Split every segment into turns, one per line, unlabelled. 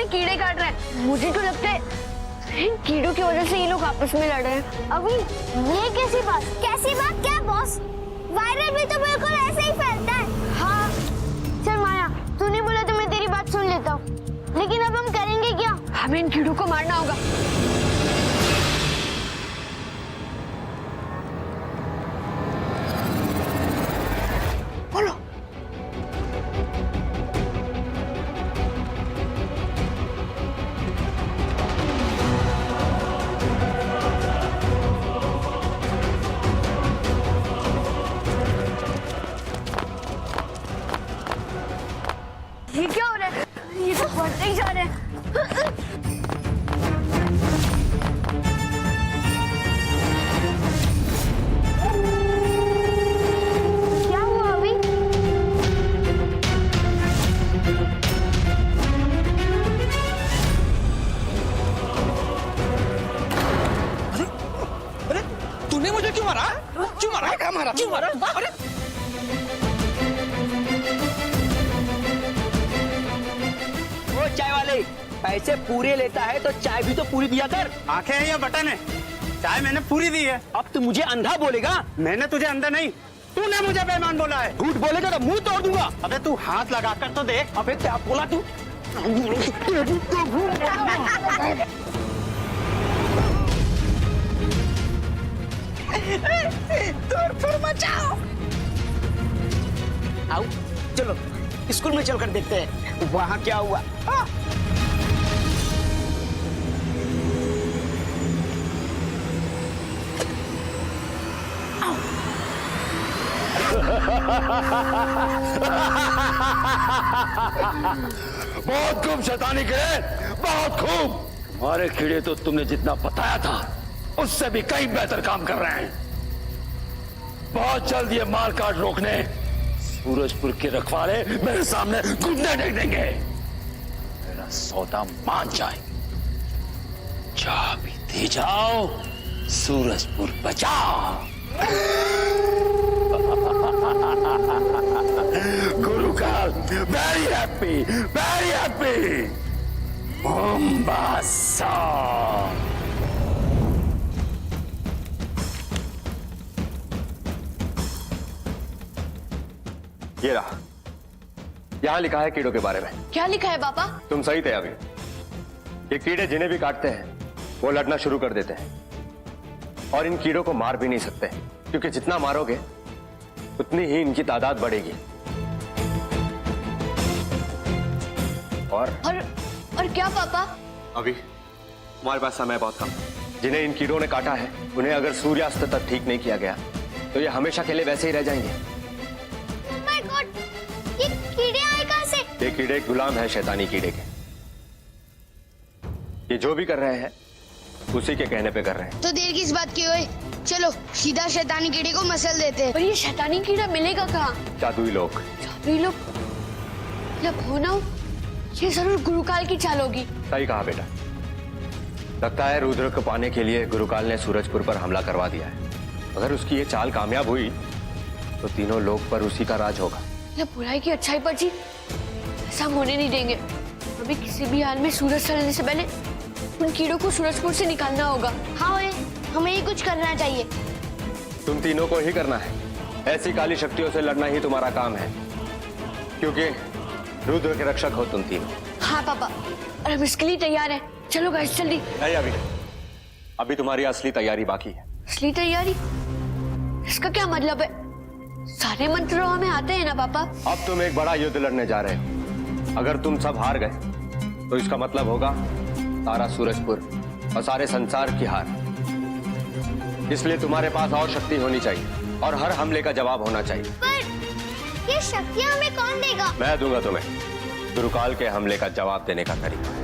में कीड़े काट रहे हैं। मुझे तो लगता है इन कीड़ों की वजह से ये लोग आपस में लड़ रहे हैं।
अभी ये कैसी बात क्या बॉस? वायरल भी तो बिल्कुल ऐसे ही फैलता है।
हाँ चल माया, तूने बोला तो मैं तेरी बात सुन लेता हूँ,
लेकिन अब हम करेंगे क्या?
हमें इन कीड़ों को मारना होगा। बोलो। ये क्या हो रहा है? ये तो बढ़ते ही जा रहे हैं।
क्या हुआ अभी?
अरे तूने मुझे क्यों मारा? क्यों मारा? क्या मारा? क्यों मारा? अरे
वो चाय वाले पैसे पूरे लेता है तो चाय भी तो पूरी दिया कर।
आंखें हैं या बटन है? चाय मैंने पूरी दी है।
अब तू मुझे अंधा बोलेगा?
मैंने तुझे अंदर नहीं, तूने मुझे बेईमान बोला है।
झूठ बोलेगा तो मुंह तोड़ दूंगा।
अबे तू हाथ लगा कर तो देख।
अबे क्या बोला तू? आओ चलो स्कूल में चलकर देखते हैं वहाँ क्या हुआ।
बहुत खूब शैतानी कीड़े, बहुत खूब। हमारे कीड़े तो तुमने जितना बताया था उससे भी कहीं बेहतर काम कर रहे हैं। बहुत जल्द ये मार काट रोकने सूरजपुर के रखवाले मेरे सामने घुटने टेक देंगे। मेरा सौदा मान जाए। चाबी दे जाओ, सूरजपुर बचाओ। गुरुकाल very happy, very happy. Mombasa.
ये रहा, यहाँ लिखा है कीड़ों के बारे में।
क्या लिखा है पापा?
तुम सही थे अभी। ये कीड़े जिन्हें भी काटते हैं वो लड़ना शुरू कर देते हैं और इन कीड़ों को मार भी नहीं सकते, क्योंकि जितना मारोगे उतनी ही इनकी तादाद बढ़ेगी। और
क्या पापा?
अभी हमारे पास समय बहुत कम। जिन्हें इन कीड़ों ने काटा है उन्हें अगर सूर्यास्त तक ठीक नहीं किया गया तो ये हमेशा के लिए वैसे ही रह जाएंगे।
माय गॉड, ये कीड़े आए कहां से?
ये कीड़े गुलाम है शैतानी कीड़े के। ये जो भी कर रहे हैं उसी के कहने पे कर रहे हैं।
तो देर किस बात की हुई? चलो सीधा शैतानी कीड़े को मसल देते हैं।
पर ये शैतानी कीड़ा मिलेगा कहाँ?
जादुई लोग।
जादुई लोग मतलब हो ना, ये जरूर गुरुकाल की चाल होगी।
सही कहा बेटा। लगता है रुद्र को पाने के लिए गुरुकाल ने सूरजपुर पर हमला करवा दिया है। अगर उसकी ये चाल कामयाब हुई तो तीनों लोग पर उसी का राज होगा।
बुराई की अच्छाई पर जी ऐसा हम होने नहीं देंगे। अभी किसी भी हाल में सूरज चढ़ने से पहले उन कीड़ों को सूरजपुर से निकालना होगा।
हाँ ओए, हमें ही कुछ करना चाहिए।
तुम तीनों को ही करना है। ऐसी काली शक्तियों से लड़ना ही तुम्हारा काम है, क्योंकि रुद्र के रक्षक हो तुम तीनों।
हाँ पापा, और हम इसके लिए तैयार हैं। चलो गाइस जल्दी।
नहीं अभी तुम्हारी असली तैयारी बाकी है।
असली तैयारी? इसका क्या मतलब है? सारे मंत्र हमें आते हैं ना पापा?
अब तुम एक बड़ा युद्ध लड़ने जा रहे हो। अगर तुम सब हार गए तो इसका मतलब होगा सारा सूरजपुर और सारे संसार की हार। इसलिए तुम्हारे पास और शक्ति होनी चाहिए और हर हमले का जवाब होना चाहिए।
पर ये शक्तियां हमें कौन देगा?
मैं दूंगा तुम्हें गुरुकाल के हमले का जवाब देने का तरीका।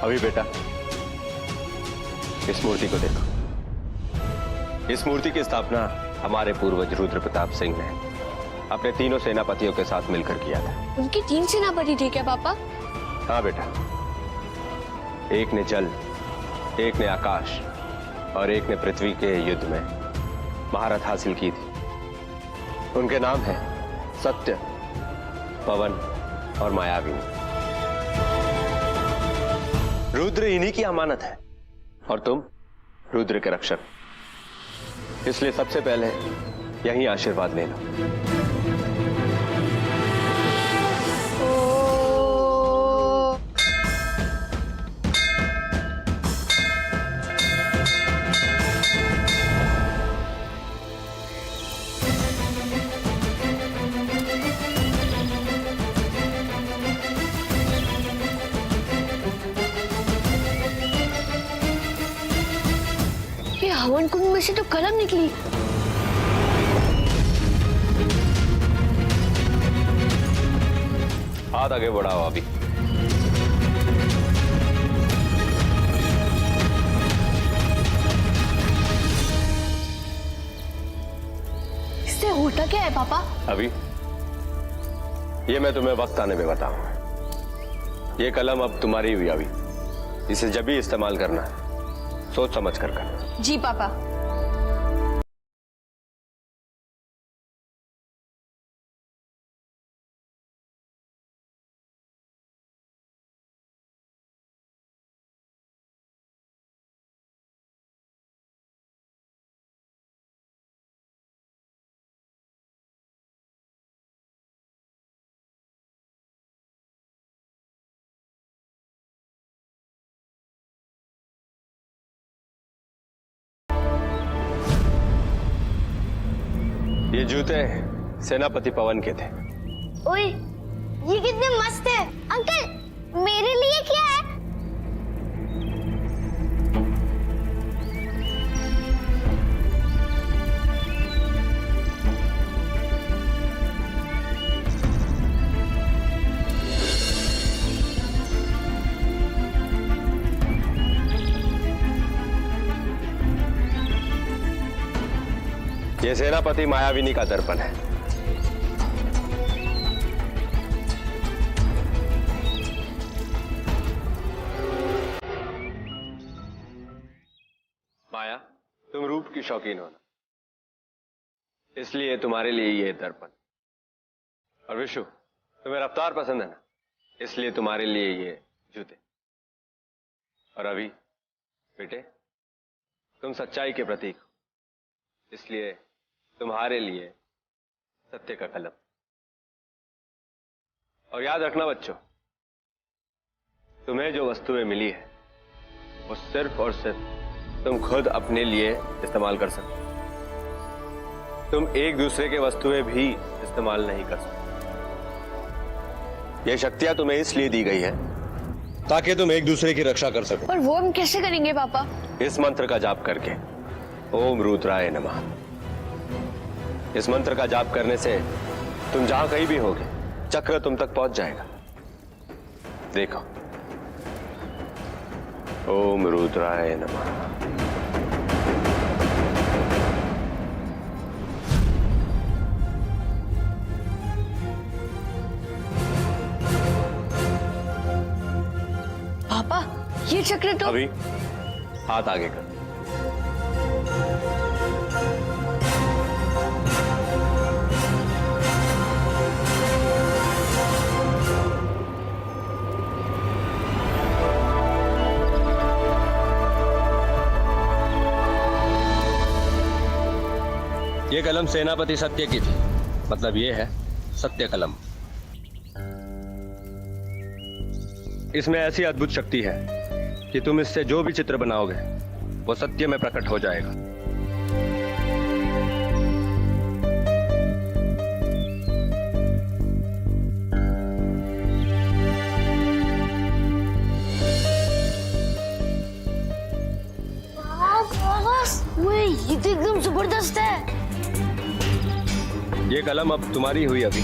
अभी बेटा इस मूर्ति को देखो। इस मूर्ति की स्थापना हमारे पूर्वज रुद्र प्रताप सिंह ने अपने तीनों सेनापतियों के साथ मिलकर किया था।
उनके 3 सेनापति थे क्या पापा?
हाँ बेटा, एक ने जल, एक ने आकाश और एक ने पृथ्वी के युद्ध में महारत हासिल की थी। उनके नाम है सत्य, पवन और मायाविनी। रुद्र इन्हीं की अमानत है और तुम रुद्र के रक्षक, इसलिए सबसे पहले यहीं आशीर्वाद ले लो।
ये हवन कुंड में से तो कलम निकली।
हाथ आगे बढ़ाओ अभी।
इससे होता क्या है पापा?
अभी ये मैं तुम्हें वक्त आने में बताऊंगा। ये कलम अब तुम्हारी हुई अभी, इसे जब भी इस्तेमाल करना है सोच समझ कर करना।
जी पापा।
ये जूते सेनापति पवन के थे।
ओए, ये कितने मस्त है। अंकल, मेरे लिए क्या है?
ये सेनापति मायाविनी का दर्पण है। माया, तुम रूप की शौकीन हो ना, इसलिए तुम्हारे लिए ये दर्पण। और विशु, तुम्हें रफ्तार पसंद है ना, इसलिए तुम्हारे लिए ये जूते। और अभी बेटे, तुम सच्चाई के प्रतीक हो, इसलिए तुम्हारे लिए सत्य का कलम। और याद रखना बच्चों, तुम्हें जो वस्तुएं मिली है वो सिर्फ और सिर्फ तुम खुद अपने लिए इस्तेमाल कर सकते हो। तुम एक दूसरे के वस्तुएं भी इस्तेमाल नहीं कर सकते। ये शक्तियां तुम्हें इसलिए दी गई है ताकि तुम एक दूसरे की रक्षा कर सको।
पर वो हम कैसे करेंगे पापा?
इस मंत्र का जाप करके, ओम रुद्राय नमः। इस मंत्र का जाप करने से तुम जहां कहीं भी होगे, चक्र तुम तक पहुंच जाएगा। देखो, ओम रुद्राय नमः।
पापा, ये चक्र तो
अभी हाथ आगे कर। ये कलम सेनापति सत्य की थी, मतलब ये है सत्य कलम। इसमें ऐसी अद्भुत शक्ति है कि तुम इससे जो भी चित्र बनाओगे वो सत्य में प्रकट हो जाएगा।
ये तो एकदम जबरदस्त है।
ये कलम अब तुम्हारी हुई अभी,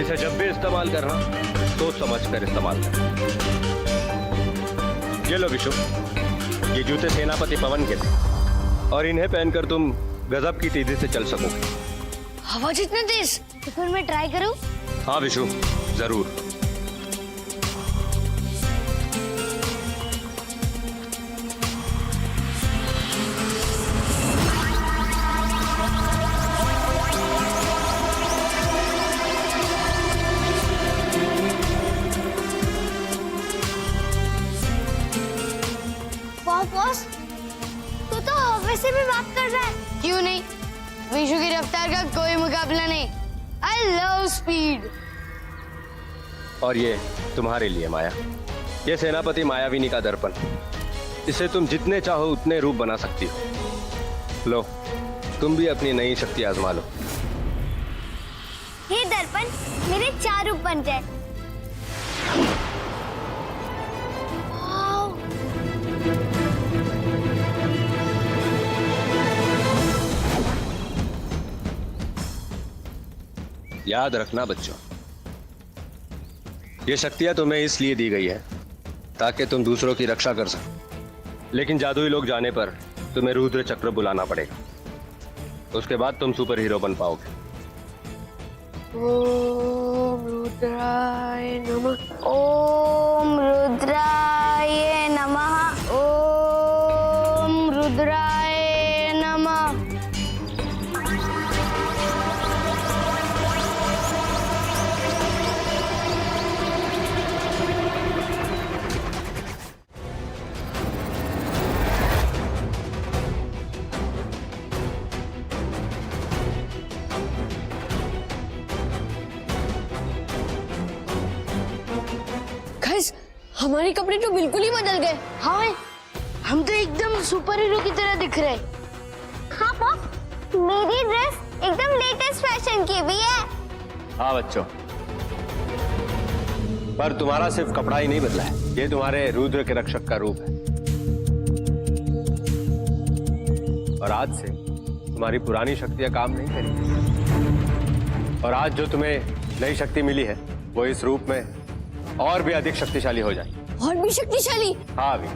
इसे जब भी इस्तेमाल करना सोच समझ कर इस्तेमाल करना। ये लो विशु, ये जूते सेनापति पवन के थे और इन्हें पहनकर तुम गजब की तेजी से चल सकोगे।
हवा जितने तेज।
तो फिर मैं ट्राई करूं?
हाँ विशु, जरूर।
वाह बॉस, तू तो हवा से भी बात कर रहा है।
क्यों नहीं, विशु की रफ्तार का कोई मुकाबला नहीं। I love speed.
और ये तुम्हारे लिए माया, ये सेनापति मायाविनी का दर्पण, इसे तुम जितने चाहो उतने रूप बना सकती हो। लो, तुम भी अपनी नई शक्ति आजमा लो।
ये दर्पण मेरे 4 रूप बन जाए। वाव!
याद रखना बच्चों, ये शक्तियां तुम्हें इसलिए दी गई है ताकि तुम दूसरों की रक्षा कर सको। लेकिन जादुई लोग जाने पर तुम्हें रुद्र चक्र बुलाना पड़ेगा, उसके बाद तुम सुपर हीरो बन पाओगे।
ओम रुद्राय नमः।
ओम रुद्राय नमः।
ओम रुद्राय नमः।
गाइस, हमारे कपड़े तो बिल्कुल ही बदल गए।
हाँ भाई, हम तो एकदम सुपर हीरो की तरह दिख रहे।
हाँ बॉस, मेरी ड्रेस एकदम लेटेस्ट फैशन की भी है।
हाँ बच्चों, पर तुम्हारा सिर्फ कपड़ा ही नहीं बदला है, ये तुम्हारे रुद्र के रक्षक का रूप है। और आज से तुम्हारी पुरानी शक्तियां काम नहीं करेंगी, और आज जो तुम्हें नई शक्ति मिली है वो इस रूप में और भी अधिक शक्तिशाली हो जाए।
और भी शक्तिशाली।
हाँ भी,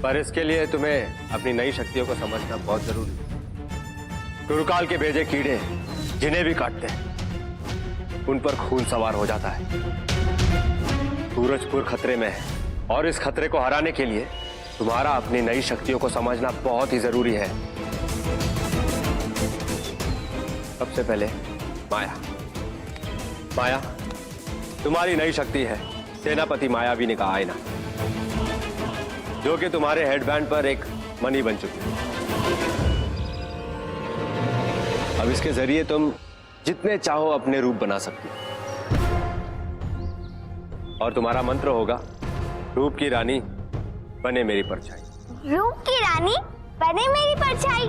पर इसके लिए तुम्हें अपनी नई शक्तियों को समझना बहुत जरूरी है। गुरुकाल के भेजे कीड़े जिन्हें भी काटते हैं उन पर खून सवार हो जाता है। सूरजपुर खतरे में है और इस खतरे को हराने के लिए तुम्हारा अपनी नई शक्तियों को समझना बहुत ही जरूरी है। सबसे पहले माया। माया, तुम्हारी नई शक्ति है सेनापति मायाविनी का आईना, जो कि तुम्हारे हेडबैंड पर एक मणि बन चुकी है। अब इसके जरिए तुम जितने चाहो अपने रूप बना सकती हो। और तुम्हारा मंत्र होगा, रूप की रानी बने मेरी परछाई।
रूप की रानी बने मेरी परछाई।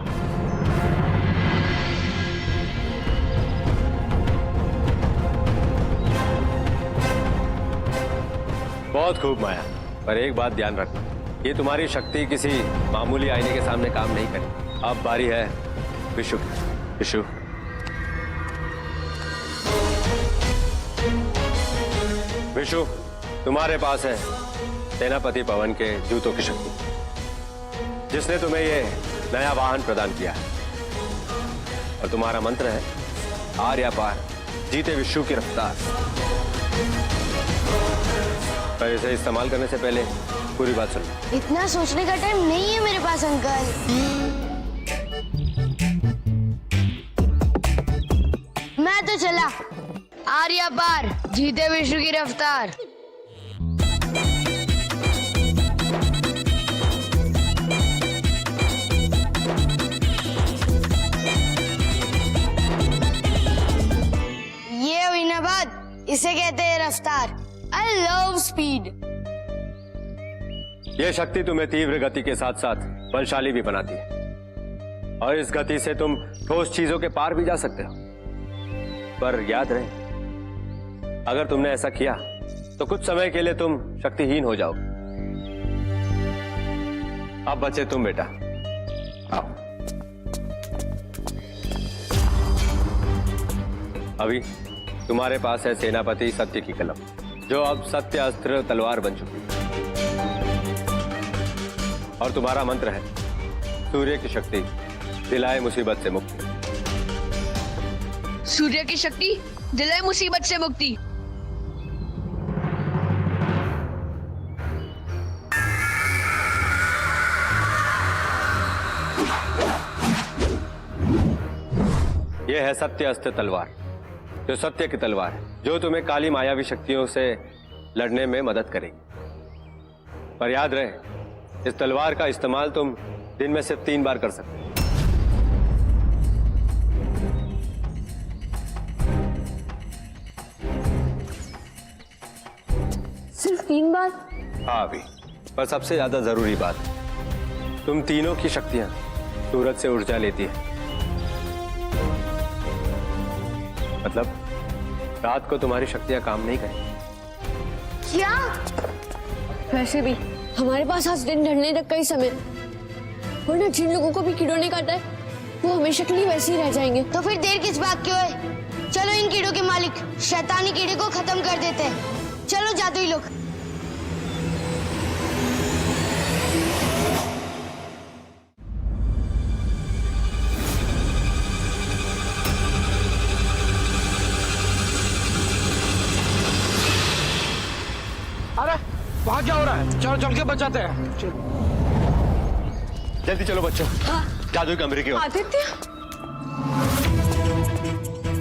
बहुत खूब माया, पर एक बात ध्यान रखना, ये तुम्हारी शक्ति किसी मामूली आईने के सामने काम नहीं करेगी। अब बारी है विशु की। विशु, विशु, तुम्हारे पास है सेनापति पवन के जूतों की शक्ति, जिसने तुम्हें ये नया वाहन प्रदान किया है। और तुम्हारा मंत्र है आर्या पार, जीते विशु की रफ्तार। पर इसे इस्तेमाल करने से पहले पूरी बात सुन।
इतना सोचने का टाइम नहीं है मेरे पास अंकल। मैं तो चला। आर्या पार, जीते विशु की रफ्तार। ये हुई ना बात, इसे कहते हैं रफ्तार। I love speed.
यह शक्ति तुम्हें तीव्र गति के साथ साथ बलशाली भी बनाती है, और इस गति से तुम ठोस चीजों के पार भी जा सकते हो। पर याद रहे, अगर तुमने ऐसा किया तो कुछ समय के लिए तुम शक्तिहीन हो जाओगे। अब बचे तुम बेटा, आओ। अभी तुम्हारे पास है सेनापति सत्य की कलम, जो अब सत्य अस्त्र तलवार बन चुकी है। और तुम्हारा मंत्र है सूर्य की शक्ति दिलाए मुसीबत से मुक्ति।
सूर्य की शक्ति दिलाए मुसीबत से मुक्ति।
यह है सत्य अस्त्र तलवार, जो सत्य की तलवार है, जो तुम्हें काली मायावी शक्तियों से लड़ने में मदद करेगी। पर याद रहे, इस तलवार का इस्तेमाल तुम दिन में सिर्फ 3 बार कर सकते हो।
सिर्फ 3 बार?
हाँ अभी, पर सबसे ज्यादा जरूरी बात, तुम तीनों की शक्तियां सूरज से ऊर्जा लेती है। मतलब रात को तुम्हारी शक्तियां काम नहीं करेंगी।
क्या? वैसे भी हमारे पास आज दिन ढलने तक का ही समय, वरना जिन लोगों को भी कीड़ों ने काटा है वो हमेशा के लिए वैसे ही रह जाएंगे।
तो फिर देर किस बात की है? चलो इन कीड़ों के मालिक शैतानी कीड़े को खत्म कर देते हैं। चलो जादुई लोग।
अरे वहां क्या हो रहा है? चलो चल के बचाते हैं।
जल्दी चलो बच्चों।
हाँ।
जादुई कमरे की ओर।
आदित्य,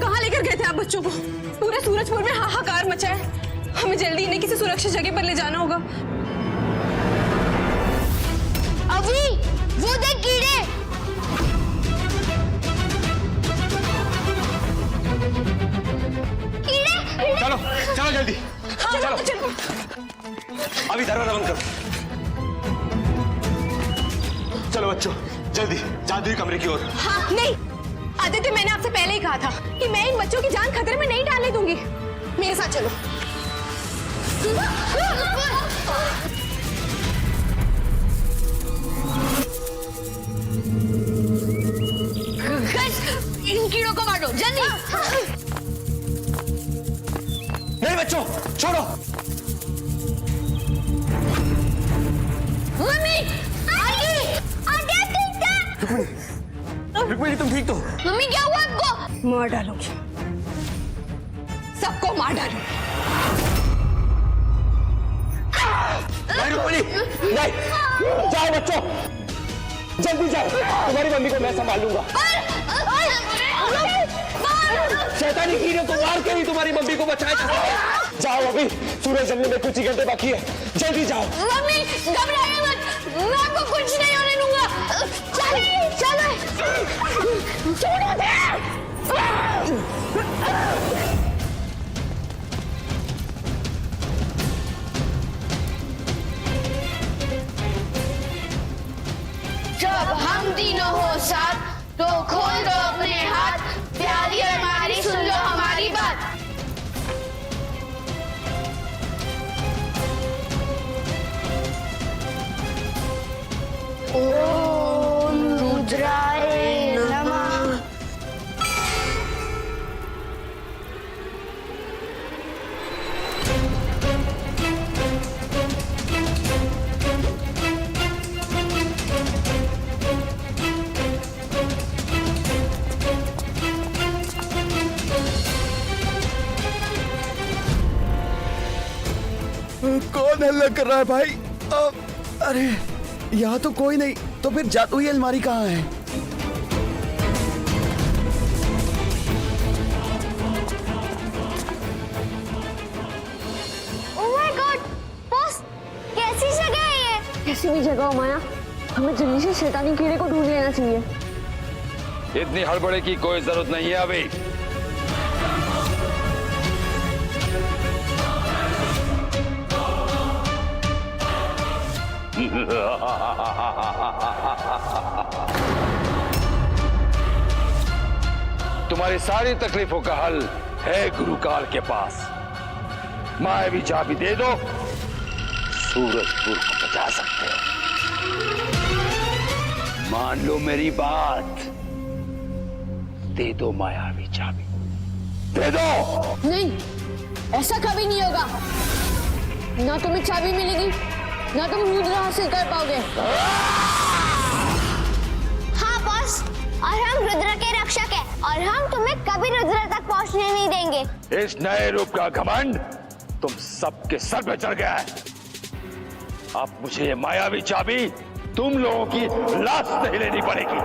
कहाँ लेकर गए थे आप बच्चों को? पूरे सूरजपुर में हाहाकार मचा है। हमें जल्दी इन्हें किसी सुरक्षित जगह पर ले जाना होगा।
अभी वो देख कीड़े।
चलो चलो जल्दी।
चलो चलो।
अभी दरवाजा बंद करो। चलो बच्चों जल्दी जादुई कमरे की ओर।
हाँ नहीं आदित्य, मैंने आपसे पहले ही कहा था कि मैं इन बच्चों की जान खतरे में नहीं डालने दूंगी। मेरे साथ चलो।
इन कीड़ों को मारो जल्दी।
नहीं बच्चों छोड़ो।
मम्मी आगे
रुक्मिणी तुम ठीक तो?
मम्मी क्या हुआ आपको?
मार डालूंगी, सबको मार डालूंगी।
नहीं रुक्मिणी नहीं, जाओ बच्चों जल्दी जाओ, तुम्हारी मम्मी को मैं संभाल लूंगा। शैतानी कीड़े को मार के ही तुम्हारी मम्मी को बचाया जा सकता है। जाओ अभी, सूरज जलने में कुछ ही घंटे बाकी है, जल्दी जाओ।
मम्मी घबराइए मत, मैं आपको कुछ नहीं होने दूंगा। चले चले छोड़ो दे। जब हम तीनों हो साथ तो खोल दो अपने हाथ, प्यारी हमारी सुन लो हमारी बात। ओम रुद्राय नमः।
कौन हल्ला कर रहा है भाई? अरे यहाँ तो कोई नहीं, तो फिर जादुई अलमारी कहाँ है?
ओह माय गॉड बॉस, कैसी जगह है ये?
कैसी भी जगह हो माया, हमें जल्दी से शैतानी कीड़े को ढूंढ लेना चाहिए।
इतनी हड़बड़ी की कोई जरूरत नहीं है अभी। तुम्हारी सारी तकलीफों का हल है गुरुकाल के पास। मायावी चाबी दे दो, सूरजपुर को बचा सकते हो। मान लो मेरी बात, दे दो मायावी चाबी, दे दो।
नहीं, ऐसा कभी नहीं होगा। ना तुम्हें चाबी मिलेगी ना तुम रुद्र हासिल कर पाओगे।
हाँ बॉस, और हम रुद्र के रक्षक हैं और हम तुम्हें कभी रुद्र तक पहुंचने नहीं देंगे।
इस नए रूप का घमंड तुम सबके सर पे चढ़ गया है। अब मुझे ये मायावी चाबी तुम लोगों की लाश नहीं लेनी पड़ेगी।